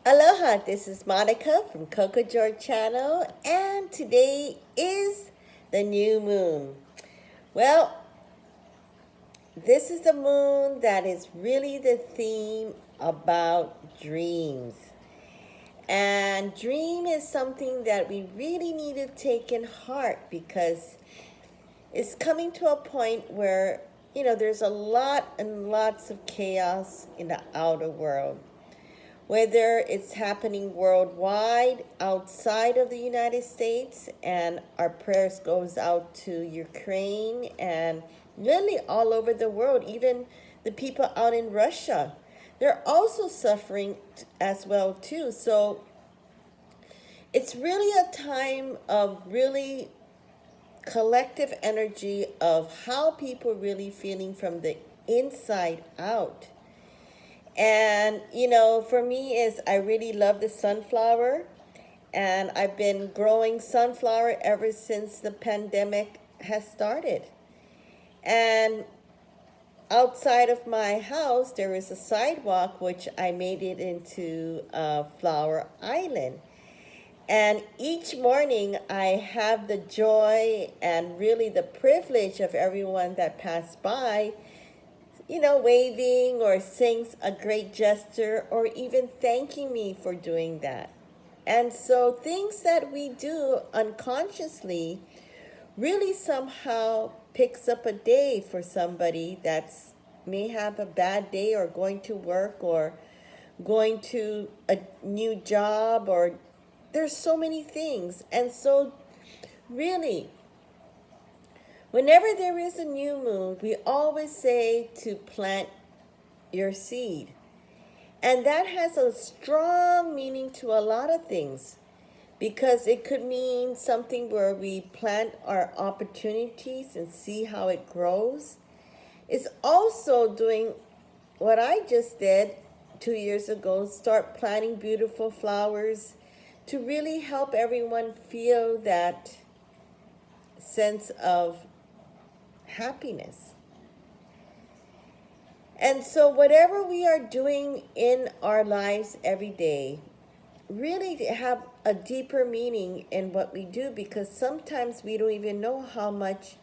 Aloha, this is Monica from Cocojor channel, and today is the new moon. Well, this is the moon that is really the theme about dreams. And dream is something that we really need to take in heart because it's coming to a point where, there's a lot and lots of chaos in the outer world. Whether it's happening worldwide, outside of the United States, and our prayers goes out to Ukraine and really all over the world, even the people out in Russia. They're also suffering as well too. So it's really a time of really collective energy of how people really feeling from the inside out. And, for me is I really love the sunflower, and I've been growing sunflower ever since the pandemic has started. And outside of my house, there is a sidewalk, which I made it into a flower island. And each morning I have the joy and really the privilege of everyone that passed by waving or sings a great gesture or even thanking me for doing that. And so things that we do unconsciously really somehow picks up a day for somebody that's may have a bad day or going to work or going to a new job, or there's so many things. And so really, whenever there is a new moon, we always say to plant your seed. And that has a strong meaning to a lot of things, because it could mean something where we plant our opportunities and see how it grows. It's also doing what I just did 2 years ago, start planting beautiful flowers to really help everyone feel that sense of happiness. And so whatever we are doing in our lives every day, really have a deeper meaning in what we do, because sometimes we don't even know how much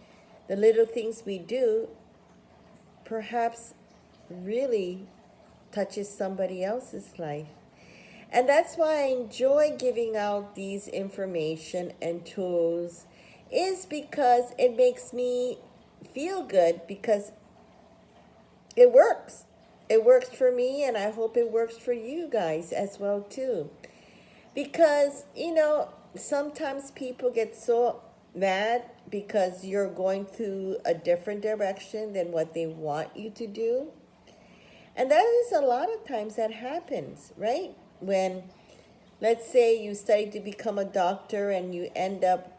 the little things we do perhaps really touches somebody else's life. And that's why I enjoy giving out these information and tools, is because it makes me feel good, because it works. It works for me, and I hope it works for you guys as well too. Because, sometimes people get so mad because you're going through a different direction than what they want you to do. And that is a lot of times that happens, right? When, let's say you study to become a doctor and you end up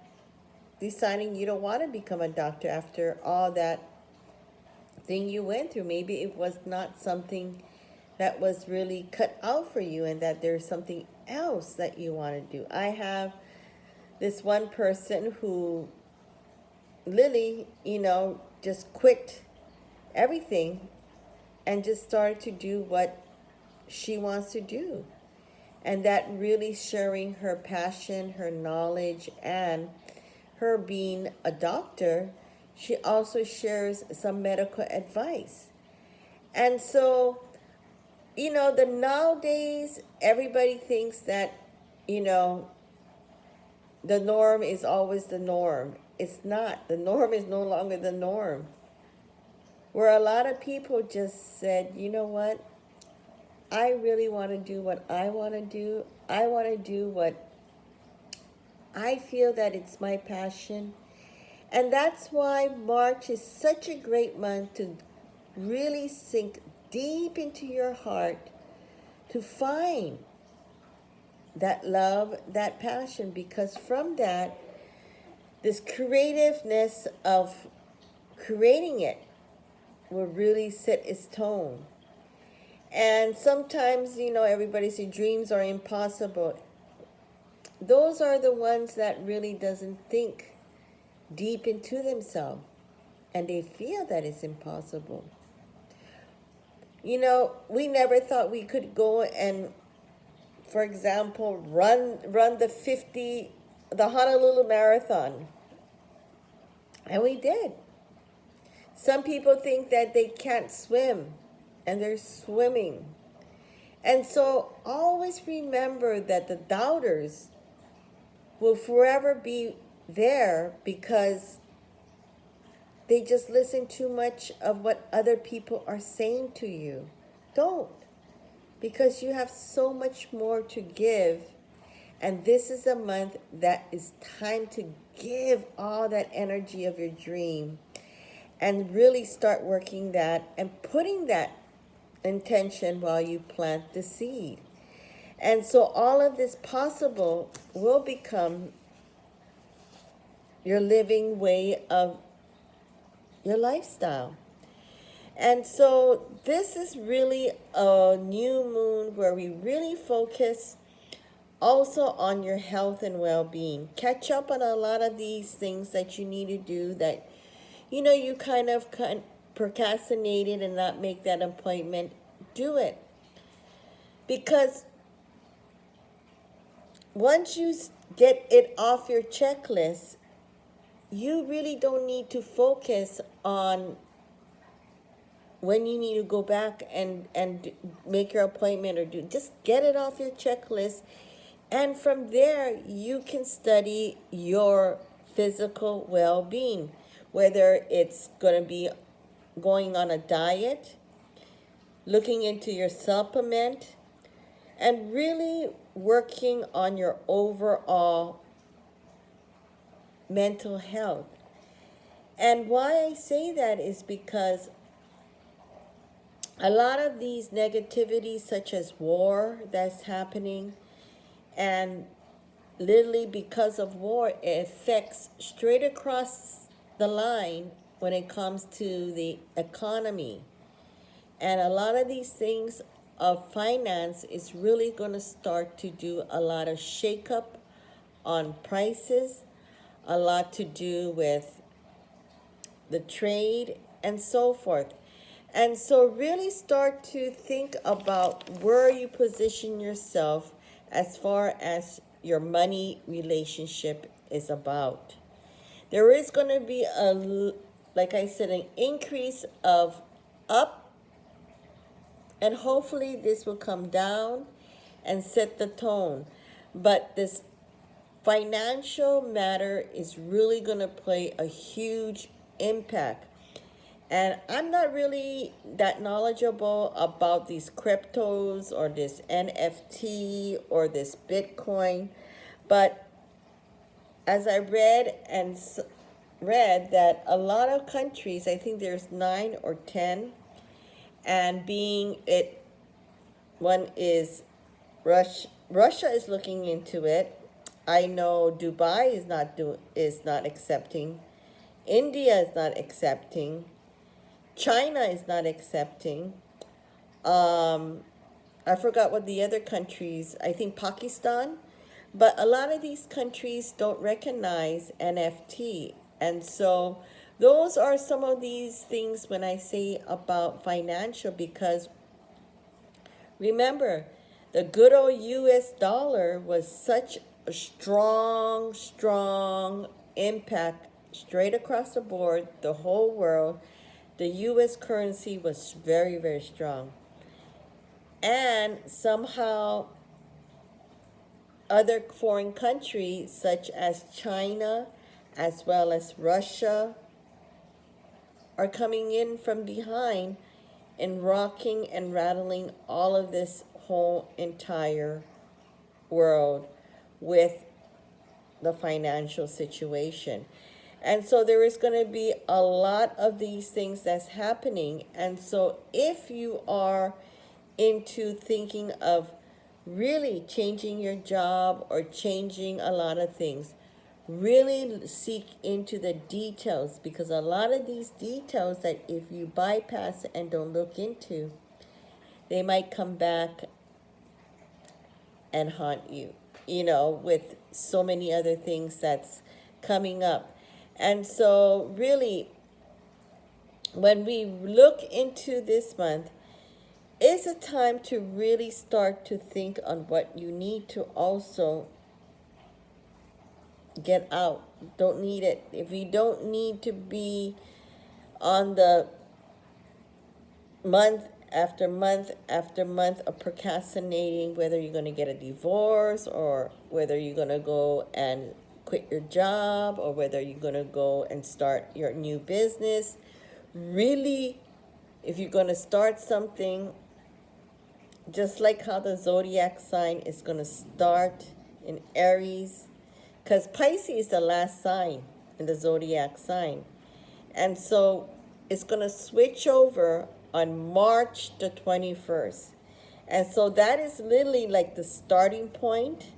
deciding you don't want to become a doctor after all that thing you went through. Maybe it was not something that was really cut out for you, and that there's something else that you want to do. I have this one person who Lily, just quit everything and just started to do what she wants to do. And that really sharing her passion, her knowledge, and her being a doctor, she also shares some medical advice. And so, the nowadays, everybody thinks that, the norm is always the norm. It's not. The norm is no longer the norm. Where a lot of people just said, you know what? I really want to do what I want to do. I want to do what I feel that it's my passion. And that's why March is such a great month to really sink deep into your heart to find that love, that passion, because from that, this creativeness of creating it will really set its tone. And sometimes, everybody says dreams are impossible. Those are the ones that really doesn't think deep into themselves, and they feel that it's impossible. We never thought we could go and for example, run the Honolulu Marathon. And we did. Some people think that they can't swim, and they're swimming. And so always remember that the doubters will forever be there because they just listen too much of what other people are saying to you. Don't. Because you have so much more to give. And this is a month that is time to give all that energy of your dream and really start working that and putting that intention while you plant the seed. And so all of this possible will become your living way of your lifestyle. And so this is really a new moon where we really focus also on your health and well-being. Catch up on a lot of these things that you need to do that, you kind of procrastinated and not make that appointment. Do it. Because once you get it off your checklist, you really don't need to focus on when you need to go back and make your appointment or just get it off your checklist. And from there, you can study your physical well-being, whether it's going to be going on a diet, looking into your supplement, and really working on your overall mental health. And why I say that is because a lot of these negativities, such as war that's happening, and literally because of war, it affects straight across the line when it comes to the economy. And a lot of these things of finance is really going to start to do a lot of shakeup on prices, a lot to do with the trade and so forth. And so really start to think about where you position yourself as far as your money relationship is about. There is going to be like I said, an increase of up, and hopefully this will come down and set the tone. But this financial matter is really going to play a huge impact. And I'm not really that knowledgeable about these cryptos or this NFT or this Bitcoin. But as I read that a lot of countries, I think there's 9 or 10, and one is Russia is looking into it. I know Dubai is not accepting. India is not accepting. China is not accepting. I forgot what the other countries, I think Pakistan. But a lot of these countries don't recognize NFT. And so those are some of these things when I say about financial, because remember, the good old US dollar was such a strong impact straight across the board, the whole world. The US currency was very, very strong. And somehow other foreign countries such as China as well as Russia are coming in from behind and rocking and rattling all of this whole entire world with the financial situation. And so there is going to be a lot of these things that's happening. And so if you are into thinking of really changing your job or changing a lot of things, really seek into the details, because a lot of these details that if you bypass and don't look into, they might come back and haunt you, with so many other things that's coming up. And so really, when we look into this month, is a time to really start to think on what you need to also get out. Don't need it. If you don't need to be on the month after month after month of procrastinating, whether you're going to get a divorce or whether you're going to go and quit your job or whether you're going to go and start your new business. Really, if you're going to start something, just like how the zodiac sign is going to start in Aries, because Pisces is the last sign in the zodiac sign. And so it's going to switch over on March the 21st. And so that is literally like the starting point.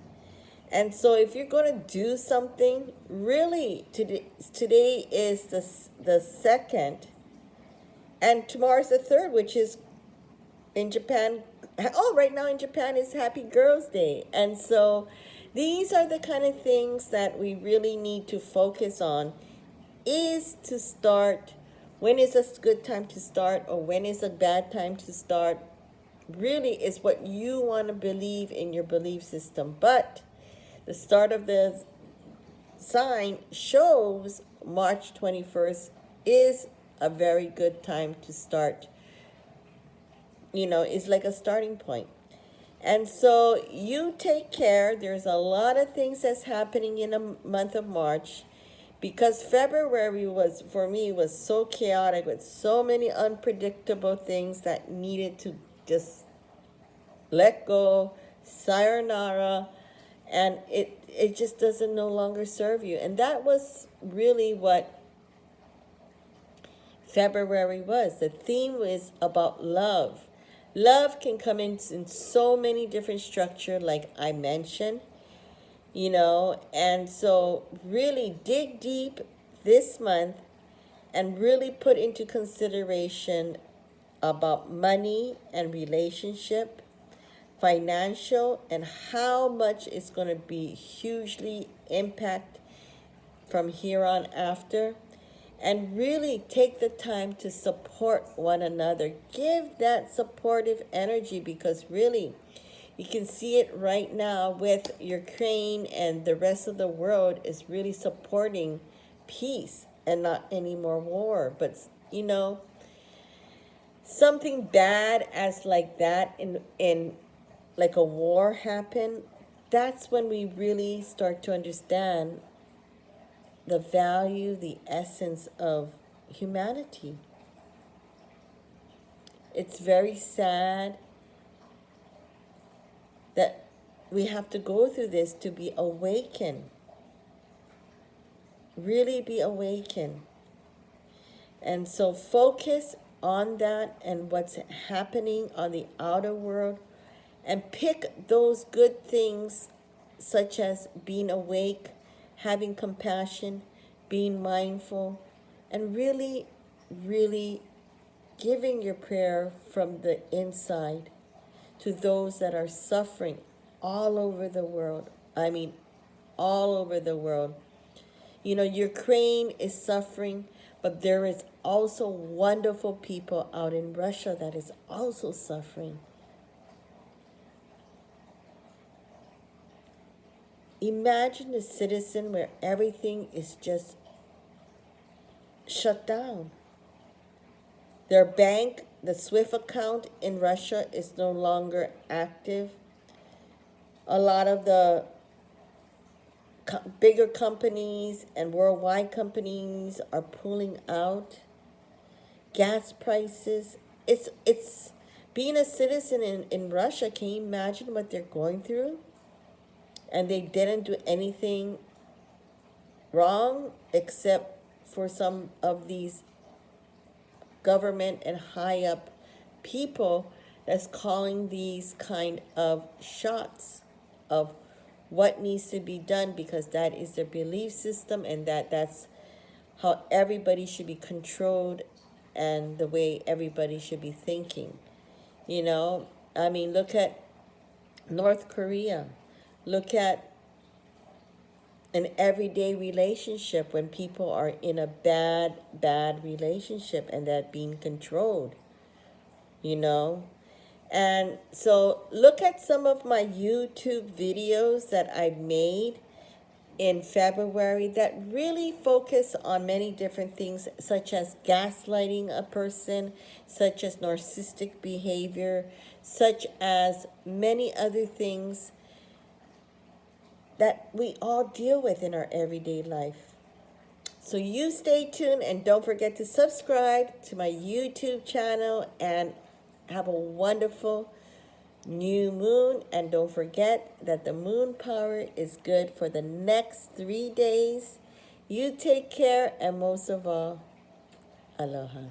And so if you're going to do something, really today is the second, and tomorrow's the third, which is in Japan. Oh, right now in Japan is Happy Girls Day. And so these are the kind of things that we really need to focus on, is to start. When is a good time to start or when is a bad time to start? Really is what you want to believe in your belief system. But the start of the sign shows March 21st is a very good time to start. It's like a starting point. And so you take care. There's a lot of things that's happening in the month of March, because February was, for me, was so chaotic with so many unpredictable things that needed to just let go, sayonara, and it just doesn't no longer serve you. And that was really what February was. The theme was about love. Love can come in so many different structures, like I mentioned, and so really dig deep this month and really put into consideration about money and relationship, financial, and how much it's going to be hugely impact from here on after. And really take the time to support one another. Give that supportive energy, because really you can see it right now with Ukraine, and the rest of the world is really supporting peace and not any more war. But something bad as like that in like a war happen, that's when we really start to understand the value, the essence of humanity. It's very sad that we have to go through this to be awakened. Really be awakened. And so focus on that and what's happening on the outer world, and pick those good things, such as being awake, having compassion, being mindful, and really, really giving your prayer from the inside to those that are suffering all over the world. I mean, all over the world. Ukraine is suffering, but there is also wonderful people out in Russia that is also suffering. Imagine a citizen where everything is just shut down. Their bank, the SWIFT account in Russia, is no longer active. A lot of the bigger companies and worldwide companies are pulling out. Gas prices. It's being a citizen in Russia. Can you imagine what they're going through? And they didn't do anything wrong except for some of these government and high up people that's calling these kind of shots of what needs to be done, because that is their belief system, and that's how everybody should be controlled and the way everybody should be thinking. Look at North Korea. Look at an everyday relationship when people are in a bad relationship and that being controlled, And so look at some of my YouTube videos that I made in February that really focus on many different things, such as gaslighting a person, such as narcissistic behavior, such as many other things that we all deal with in our everyday life. So you stay tuned and don't forget to subscribe to my YouTube channel and have a wonderful new moon. And don't forget that the moon power is good for the next 3 days. You take care, and most of all, aloha.